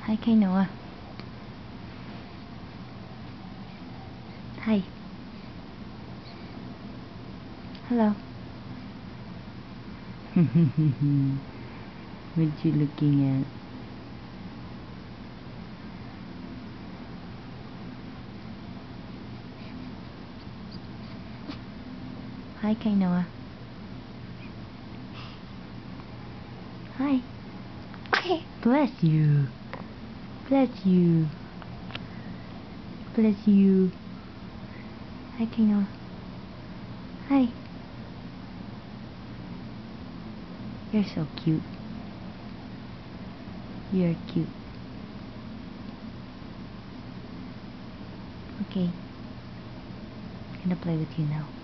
Hi, Kainoa. Hi. Hello. What you looking at? Hi, Kainoa. Hi. Bless you. Bless you. Bless you. Hi, Kainoa. Hi. You're so cute. You're cute. Okay. I'm gonna play with you now.